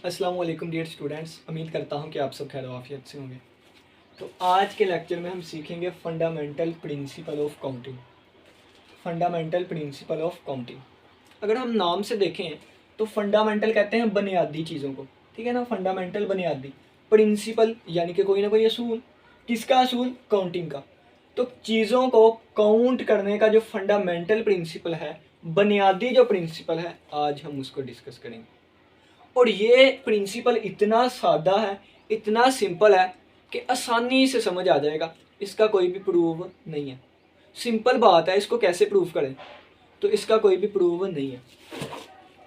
अस्सलाम वालेकुम dear students, उम्मीद करता हूँ कि आप सब खैर आफियत से होंगे। तो आज के लेक्चर में हम सीखेंगे fundamental principle of counting. Fundamental principle of counting, अगर हम नाम से देखें तो फंडामेंटल कहते हैं बुनियादी चीज़ों को, ठीक है ना। फंडामेंटल बुनियादी, प्रिंसिपल यानी कि कोई ना कोई असूल। किसका असूल? काउंटिंग का। तो चीज़ों को काउंट करने का जो फंडामेंटल प्रिंसिपल है, बुनियादी जो प्रिंसिपल है, आज हम उसको डिस्कस करेंगे। और ये प्रिंसिपल इतना सादा है, इतना सिंपल है कि आसानी से समझ आ जाएगा। इसका कोई भी प्रूव नहीं है। सिंपल बात है, इसको कैसे प्रूव करें? तो इसका कोई भी प्रूव नहीं है।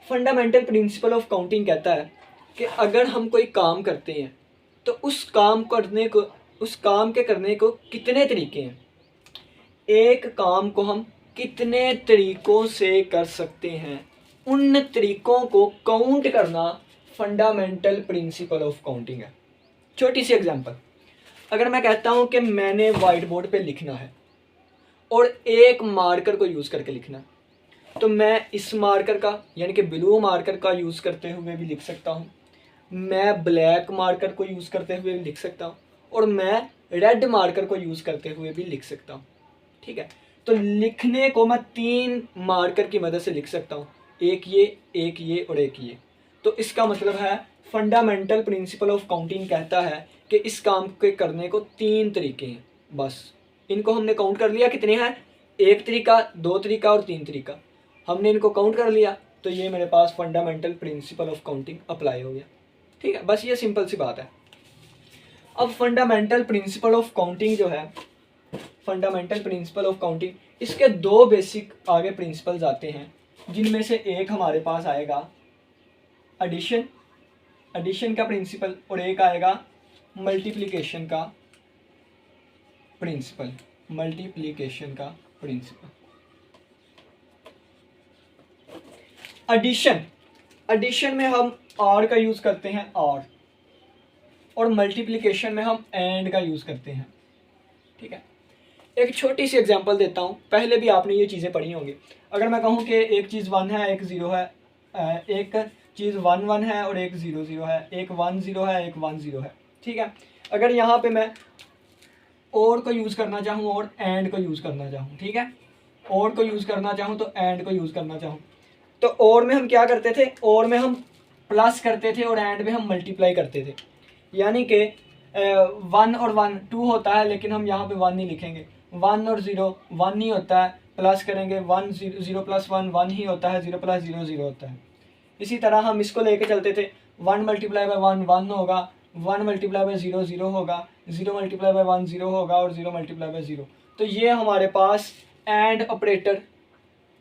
फंडामेंटल प्रिंसिपल ऑफ काउंटिंग कहता है कि अगर हम कोई काम करते हैं तो उस काम के करने को कितने तरीके हैं। एक काम को हम कितने तरीकों से कर सकते हैं, उन तरीकों को काउंट करना फंडामेंटल प्रिंसिपल ऑफ काउंटिंग है। छोटी सी एग्जांपल, अगर मैं कहता हूं कि मैंने वाइट बोर्ड पे लिखना है और एक मार्कर को यूज़ करके लिखना है, तो मैं इस मार्कर का यानी कि ब्लू मार्कर का यूज़ करते हुए भी लिख सकता हूँ, मैं ब्लैक मार्कर को यूज़ करते हुए भी लिख सकता हूँ, और मैं रेड मार्कर को यूज़ करते हुए भी लिख सकता हूँ। ठीक है, तो लिखने को मैं 3 मार्कर की मदद से लिख सकता हूँ, एक ये और एक ये। तो इसका मतलब है फंडामेंटल प्रिंसिपल ऑफ काउंटिंग कहता है कि इस काम के करने को 3 तरीके हैं। बस इनको हमने काउंट कर लिया, कितने हैं? 1 तरीका, 2 तरीका और 3 तरीका। हमने इनको काउंट कर लिया तो ये मेरे पास fundamental principle of counting apply हो गया। ठीक है, बस ये सिंपल सी बात है। अब फंडामेंटल प्रिंसिपल ऑफ काउंटिंग जो है, फंडामेंटल प्रिंसिपल ऑफ काउंटिंग, इसके 2 बेसिक आगे प्रिंसिपल्स आते हैं, जिनमें से एक हमारे पास आएगा एडिशन का प्रिंसिपल, और एक आएगा मल्टीप्लिकेशन का प्रिंसिपल। एडिशन में हम आर का यूज करते हैं, आर, और मल्टीप्लिकेशन में हम एंड का यूज करते हैं। ठीक है, एक छोटी सी एग्जांपल देता हूँ, पहले भी आपने ये चीज़ें पढ़ी होंगी। अगर मैं कहूँ कि एक चीज़ 1 है, एक 0 है, एक चीज़ 1 1 है और एक 0 0 है, एक 1 0 है, एक 1 0 है। ठीक है, अगर यहाँ पे मैं और को यूज़ करना चाहूँ और एंड को यूज़ करना चाहूँ, ठीक है, और को यूज़ करना चाहूँ तो एंड को यूज़ करना चाहूँ, तो और में हम क्या करते थे? और में हम प्लस करते थे और एंड में हम मल्टीप्लाई करते थे। यानी कि 1 और 1 2 होता है, लेकिन हम यहाँ पे 1 नहीं लिखेंगे। 1 और 0 1 ही होता है, प्लस करेंगे 1 0 प्लस 1 1 ही होता है, 0 प्लस 0 0 होता है। इसी तरह हम इसको लेके चलते थे, 1 मल्टीप्लाई बाय 1 1 होगा, 1 मल्टीप्लाई बाय 0 0 होगा, 0 मल्टीप्लाई बाय 1 0 होगा, और 0 मल्टीप्लाई बाय 0। तो ये हमारे पास एंड ऑपरेटर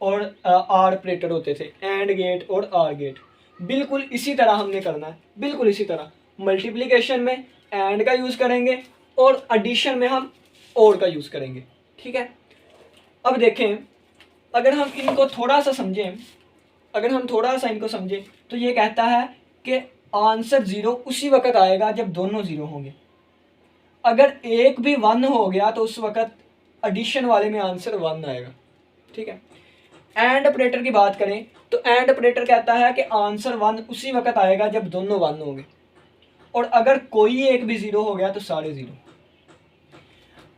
और आर ऑपरेटर होते थे, एंड गेट और आर गेट। बिल्कुल इसी तरह हमने करना है, बिल्कुल इसी तरह। मल्टीप्लिकेशन में एंड का यूज़ करेंगे और एडिशन में हम और का यूज़ करेंगे। ठीक है, अब देखें, अगर हम इनको थोड़ा सा समझें, तो ये कहता है कि आंसर 0 उसी वक्त आएगा जब दोनों 0 होंगे। अगर एक भी 1 हो गया तो उस वक्त एडिशन वाले में आंसर 1 आएगा। ठीक है, एंड ऑपरेटर की बात करें तो एंड ऑपरेटर कहता है कि आंसर 1 उसी वक्त आएगा जब दोनों 1 होंगे, और अगर कोई एक भी 0 हो गया तो सारे 0।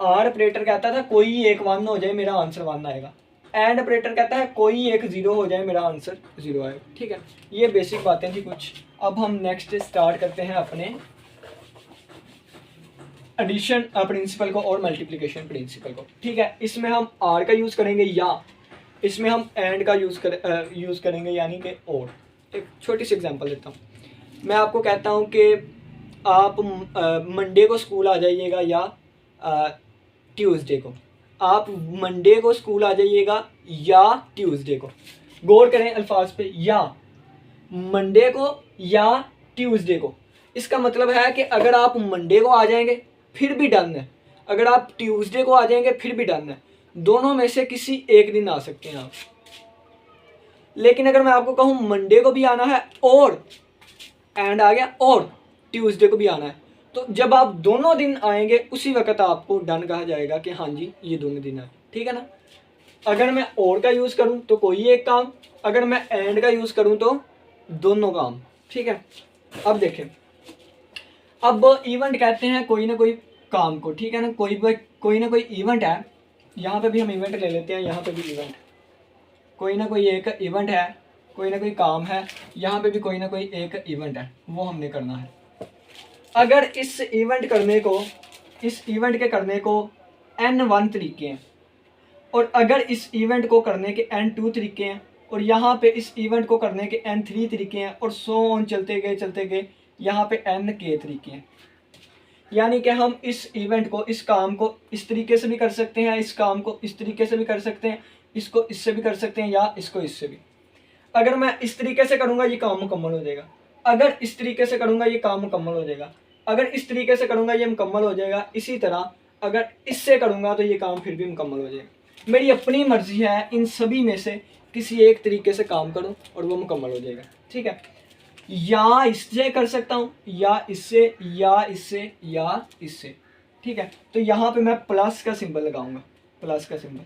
आर ऑपरेटर कहता था कोई एक 1 हो जाए मेरा आंसर 1 आएगा, एंड ऑपरेटर कहता है कोई एक 0 हो जाए मेरा आंसर 0 आएगा। ठीक है, ये बेसिक बातें थी कुछ। अब हम नेक्स्ट स्टार्ट करते हैं अपने एडिशन प्रिंसिपल को और मल्टीप्लिकेशन प्रिंसिपल को। ठीक है, इसमें हम आर का यूज़ करेंगे या इसमें हम एंड का यूज़ करेंगे, यानी कि और। एक छोटी सी एग्जांपल देता हूँ, मैं आपको कहता हूँ कि आप मंडे को स्कूल आ जाइएगा या ट्यूसडे को। आप मंडे को स्कूल आ जाइएगा या ट्यूसडे को। गौर करें अल्फाज पे, या मंडे को या ट्यूसडे को। इसका मतलब है कि अगर आप मंडे को आ जाएंगे फिर भी डन है, अगर आप ट्यूसडे को आ जाएंगे फिर भी डन है। दोनों में से किसी एक दिन आ सकते हैं आप। लेकिन अगर मैं आपको कहूँ मंडे को भी आना है और एंड आ गया, और ट्यूसडे को भी आना है, तो जब आप दोनों दिन आएंगे उसी वक्त आपको डन कहा जाएगा कि हाँ जी ये दोनों दिन है। ठीक है ना। अगर मैं और का यूज़ करूँ तो कोई एक काम, अगर मैं एंड का यूज़ करूँ तो दोनों काम। ठीक है, अब देखें, अब इवेंट कहते हैं कोई ना कोई काम को, ठीक है ना, कोई ना कोई इवेंट है। यहाँ पे भी हम इवेंट ले लेते हैं, यहाँ पे भी इवेंट, कोई ना कोई एक इवेंट है, कोई ना कोई काम है, यहाँ पे भी कोई ना कोई एक इवेंट है, वो हमने करना है। अगर इस इवेंट के करने को N1 तरीके हैं, और अगर इस इवेंट को करने के N2 तरीके हैं, और यहाँ पे इस इवेंट को करने के N3 तरीके हैं, और सो ऑन चलते गए यहाँ पे Nk तरीके हैं। यानी कि हम इस इवेंट को, इस काम को इस तरीके से भी कर सकते हैं, इस काम को इस तरीके से भी कर सकते हैं, इसको इससे भी कर सकते हैं, या इसको इससे भी। अगर मैं इस तरीके से करूँगा ये काम मुकम्मल हो जाएगा, अगर इस तरीके से करूँगा ये काम मुकम्मल हो जाएगा, अगर इस तरीके से करूँगा ये मुकम्मल हो जाएगा। इसी तरह अगर इससे करूँगा तो ये काम फिर भी मुकम्मल हो जाएगा। मेरी अपनी मर्जी है, इन सभी में से किसी एक तरीके से काम करूँ और वो मुकम्मल हो जाएगा, ठीक है। या इससे कर सकता हूँ, या इससे, या इससे, या इससे, ठीक है। तो यहाँ पे मैं प्लस का सिंबल लगाऊंगा, प्लस का सिंबल,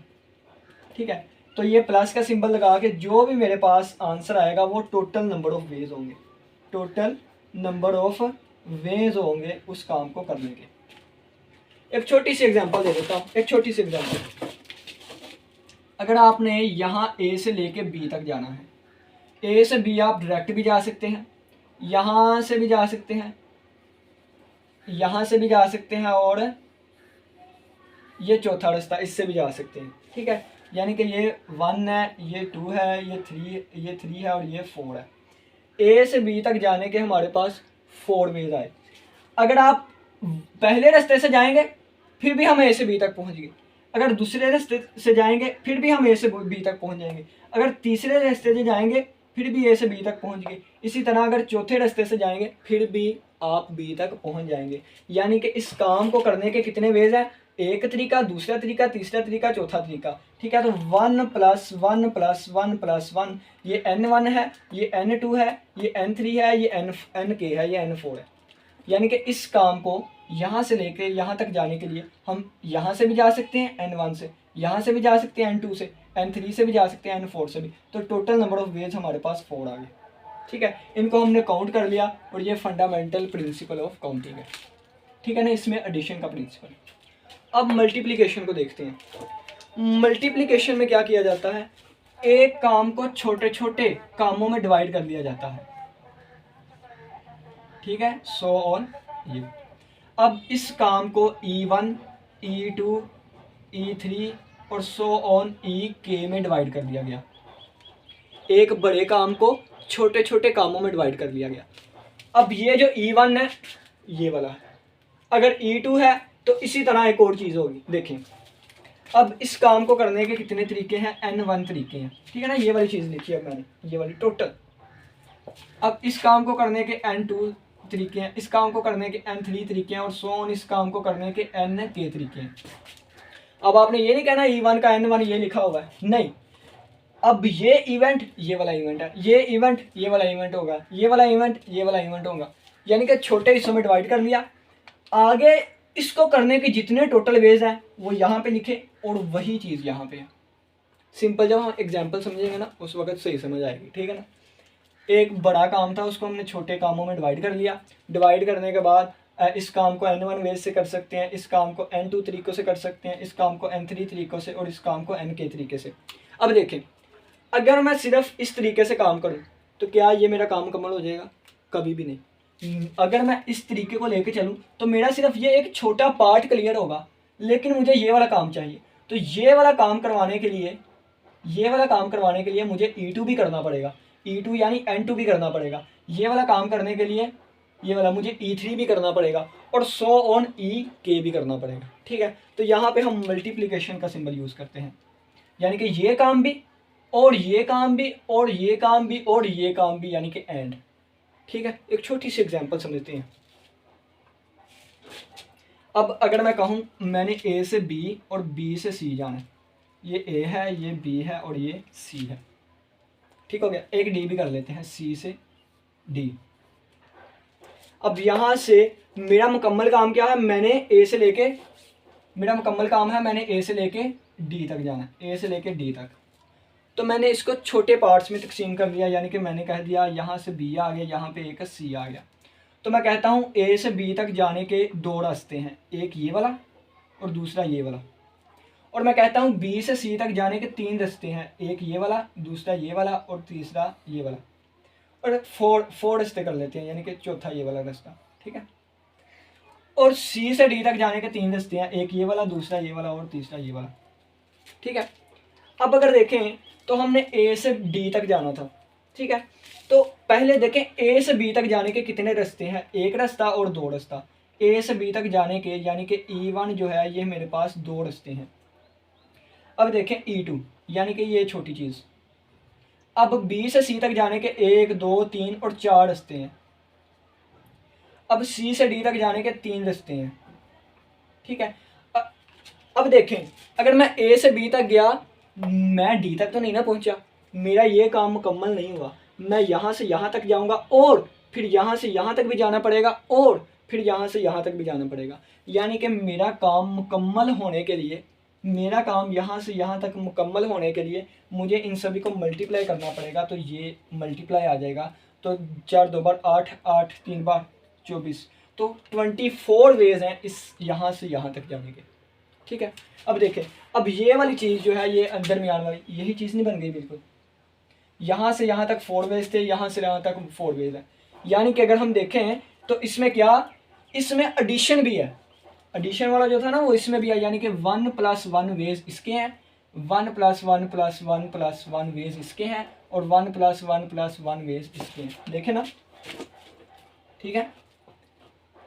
ठीक है। तो ये प्लस का सिंबल लगा के जो भी मेरे पास आंसर आएगा वो टोटल नंबर ऑफ वेज होंगे, टोटल नंबर ऑफ वेज होंगे उस काम को करने के। एक छोटी सी एग्जांपल दे देता हूँ, एक छोटी सी एग्जांपल। अगर आपने यहाँ ए से लेके बी तक जाना है, ए से बी आप डायरेक्ट भी जा सकते हैं, यहाँ से भी जा सकते हैं, यहाँ से भी जा सकते हैं, और ये चौथा रास्ता इससे भी जा सकते हैं, ठीक है। यानी कि ये 1 है, ये 2 है, ये 3 है, और ये 4 है। ए से बी तक जाने के हमारे पास 4 वेज आए। अगर आप पहले रास्ते से जाएंगे फिर भी हम ए से बी तक पहुँच गए, अगर दूसरे रास्ते से जाएंगे फिर भी हम ए से बी तक पहुँच जाएंगे, अगर तीसरे रास्ते से जाएंगे फिर भी ए से बी तक पहुँच गए। इसी तरह अगर चौथे रास्ते से जाएंगे फिर भी आप बी तक पहुँच जाएंगे। यानी कि इस काम को करने के कितने वेज हैं? एक तरीका, दूसरा तरीका, तीसरा तरीका, चौथा तरीका, ठीक है। तो 1 + 1 + 1 + 1, ये N1 है, ये N2 है, ये N3 है, ये Nk है, ये N4 है। यानी कि इस काम को यहाँ से लेके यहाँ तक जाने के लिए हम यहाँ से भी जा सकते हैं N1 से, यहाँ से भी जा सकते हैं N2 से, N3 से भी जा सकते हैं, N4 से भी। तो टोटल नंबर ऑफ वेज हमारे पास 4 आ गए, ठीक है। इनको हमने काउंट कर लिया, और ये फंडामेंटल प्रिंसिपल ऑफ काउंटिंग है, ठीक है ना। इसमें एडिशन का प्रिंसिपल। अब मल्टीप्लिकेशन को देखते हैं। मल्टीप्लिकेशन में क्या किया जाता है? एक काम को छोटे छोटे कामों में डिवाइड कर दिया जाता है, ठीक है, सो ऑन ये। अब इस काम को E1, E2, E3 और सो ऑन EK में डिवाइड कर दिया गया। एक बड़े काम को छोटे छोटे कामों में डिवाइड कर दिया गया। अब ये जो E1 है ये वाला है, अगर E2 है तो इसी तरह एक और चीज़ होगी। देखें, अब इस काम को करने के कितने तरीके हैं? N1 तरीके हैं, ठीक है ना। ये वाली चीज़ लिखी है मैंने, ये वाली टोटल। अब इस काम को करने के N2 तरीके हैं, इस काम को करने के N3 तरीके हैं, और सो ऑन इस काम को करने के Nk तरीके हैं। अब आपने ये नहीं कहना E1 का N1 ये लिखा हुआ है, नहीं। अब ये इवेंट ये वाला इवेंट है, ये इवेंट ये वाला इवेंट होगा, ये वाला इवेंट ये वाला इवेंट होगा। यानी कि छोटे हिस्सों में डिवाइड कर लिया। आगे इसको करने के जितने टोटल वेज हैं वो यहाँ पे लिखे, और वही चीज़ यहाँ पे है। सिंपल, जब हम एग्जाम्पल समझेंगे ना उस वक्त सही समझ आएगी, ठीक है ना। एक बड़ा काम था, उसको हमने छोटे कामों में डिवाइड कर लिया। डिवाइड करने के बाद इस काम को N1 वेज से कर सकते हैं, इस काम को N2 तरीक़ों से कर सकते हैं, इस काम को N3 तरीक़ों से, और इस काम को Nk तरीके से। अब देखें, अगर मैं सिर्फ इस तरीके से काम करूं तो क्या ये मेरा काम मुकम्मल हो जाएगा? कभी भी नहीं। अगर मैं इस तरीके को लेके चलूं तो मेरा सिर्फ ये एक छोटा पार्ट क्लियर होगा, लेकिन मुझे ये वाला काम चाहिए। तो ये वाला काम करवाने के लिए मुझे E2 भी करना पड़ेगा, E2 यानी N2 भी करना पड़ेगा। ये वाला काम करने के लिए ये वाला मुझे E3 भी करना पड़ेगा, और सो ऑन EK भी करना पड़ेगा, ठीक है। तो यहाँ पे हम मल्टीप्लिकेशन का सिंबल यूज़ करते हैं, यानी कि ये काम भी, और ये काम भी, और ये काम भी, और ये काम भी, यानी कि एंड, ठीक है। एक छोटी सी एग्जांपल समझते हैं। अब अगर मैं कहूँ मैंने A से B और B से C जाना है, ये A है, ये B है, और ये C है, ठीक हो गया। एक D भी कर लेते हैं, C से D। अब यहाँ से मेरा मुकम्मल काम क्या है? मैंने A से लेके D तक जाना है, A से लेके D तक। तो मैंने इसको छोटे पार्ट्स में तकसीम कर दिया, यानी कि मैंने कह दिया यहाँ से बी आ गया, यहाँ पे एक सी आ गया। तो मैं कहता हूँ ए से बी तक जाने के दो रास्ते हैं, एक ये वाला और दूसरा ये वाला। और मैं कहता हूँ बी से सी तक जाने के तीन रास्ते हैं, एक ये वाला, दूसरा ये वाला और तीसरा ये वाला। और फोर रास्ते कर लेते हैं, यानी कि चौथा ये वाला रास्ता, ठीक है। और सी से डी तक जाने के तीन रास्ते हैं, एक ये वाला, दूसरा ये वाला और तीसरा ये वाला, ठीक है। अब अगर देखें तो हमने ए से डी तक जाना था, ठीक है। तो पहले देखें ए से बी तक जाने के कितने रास्ते हैं, एक रास्ता और दो रास्ता। ए से बी तक जाने के यानी कि E1 जो है ये मेरे पास दो रास्ते हैं। अब देखें E2 यानी कि ये छोटी चीज़। अब बी से सी तक जाने के 1 2 3 और 4 रास्ते हैं। अब सी से डी तक जाने के 3 रास्ते हैं, ठीक है। अब देखें अगर मैं ए से बी तक गया, मैं डी तक तो नहीं ना पहुंचा, मेरा ये काम मुकम्मल नहीं हुआ। मैं यहाँ से यहाँ तक जाऊँगा और फिर यहाँ से यहाँ तक भी जाना पड़ेगा और फिर यहाँ से यहाँ तक भी जाना पड़ेगा। यानी कि मेरा काम मुकम्मल होने के लिए, मेरा काम यहाँ से यहाँ तक मुकम्मल होने के लिए मुझे इन सभी को मल्टीप्लाई करना पड़ेगा। तो ये मल्टीप्लाई आ जाएगा, तो 4 2 बार 8, 8 3 बार 24, तो 24 वेज हैं इस यहाँ से यहाँ तक जाने के, ठीक है। अब देखें, अब ये वाली चीज़ जो है ये दरमियान वाली यही चीज़ नहीं बन गई बिल्कुल। यहाँ से यहाँ तक 4 वेज थे, यहाँ से यहाँ तक 4 वेज है। यानी कि अगर हम देखें तो इसमें क्या, इसमें एडिशन भी है, एडिशन वाला जो था ना वो इसमें भी है। यानी कि 1 + 1 वेज इसके हैं, 1 + 1 + 1 + 1 वेज इसके हैं और 1 + 1 + 1 वेज इसके हैं, देखें ना, ठीक है।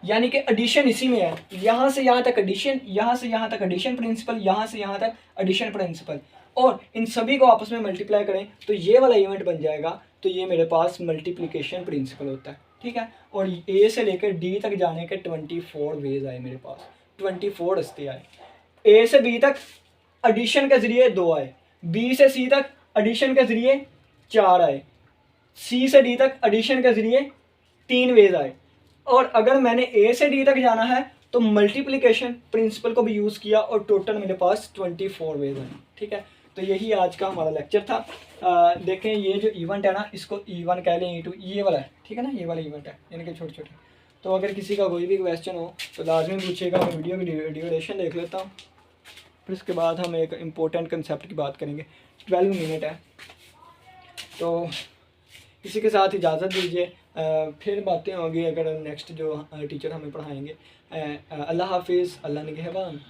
यानी कि एडिशन इसी में है, यहाँ से यहाँ तक एडिशन, यहाँ से यहाँ तक एडिशन प्रिंसिपल, यहाँ से यहाँ तक एडिशन प्रिंसिपल, और इन सभी को आपस में मल्टीप्लाई करें तो ये वाला इवेंट बन जाएगा। तो ये मेरे पास मल्टीप्लिकेशन प्रिंसिपल होता है, ठीक है। और ए से लेकर डी तक जाने के 24 वेज आए मेरे पास, 24 रास्ते आए। ए से बी तक एडिशन के ज़रिए 2 आए, बी से सी तक एडिशन के ज़रिए 4 आए, सी से डी तक एडिशन के ज़रिए 3 वेज आए। और अगर मैंने ए से डी तक जाना है तो मल्टीप्लिकेशन प्रिंसिपल को भी यूज़ किया और टोटल मेरे पास 24 वेज हैं, ठीक है। तो यही आज का हमारा लेक्चर था। देखें ये जो इवेंट है ना, इसको E1 कह लें, E2 ये वाला है, ठीक है ना, ये वाला इवेंट है, यानी कि छोटे छोटे। तो अगर किसी का कोई भी क्वेश्चन हो तो लाजमी पूछिएगा। मैं वीडियो की ड्यूरेशन देख लेता हूँ, फिर उसके बाद हम एक इम्पोर्टेंट कंसेप्ट की बात करेंगे। 12 मिनट है, तो इसी के साथ इजाज़त दीजिए, फिर बातें होंगी अगर नेक्स्ट जो टीचर हमें पढ़ाएंगे। अल्लाह हाफिज़, अल्लाह निगहबान।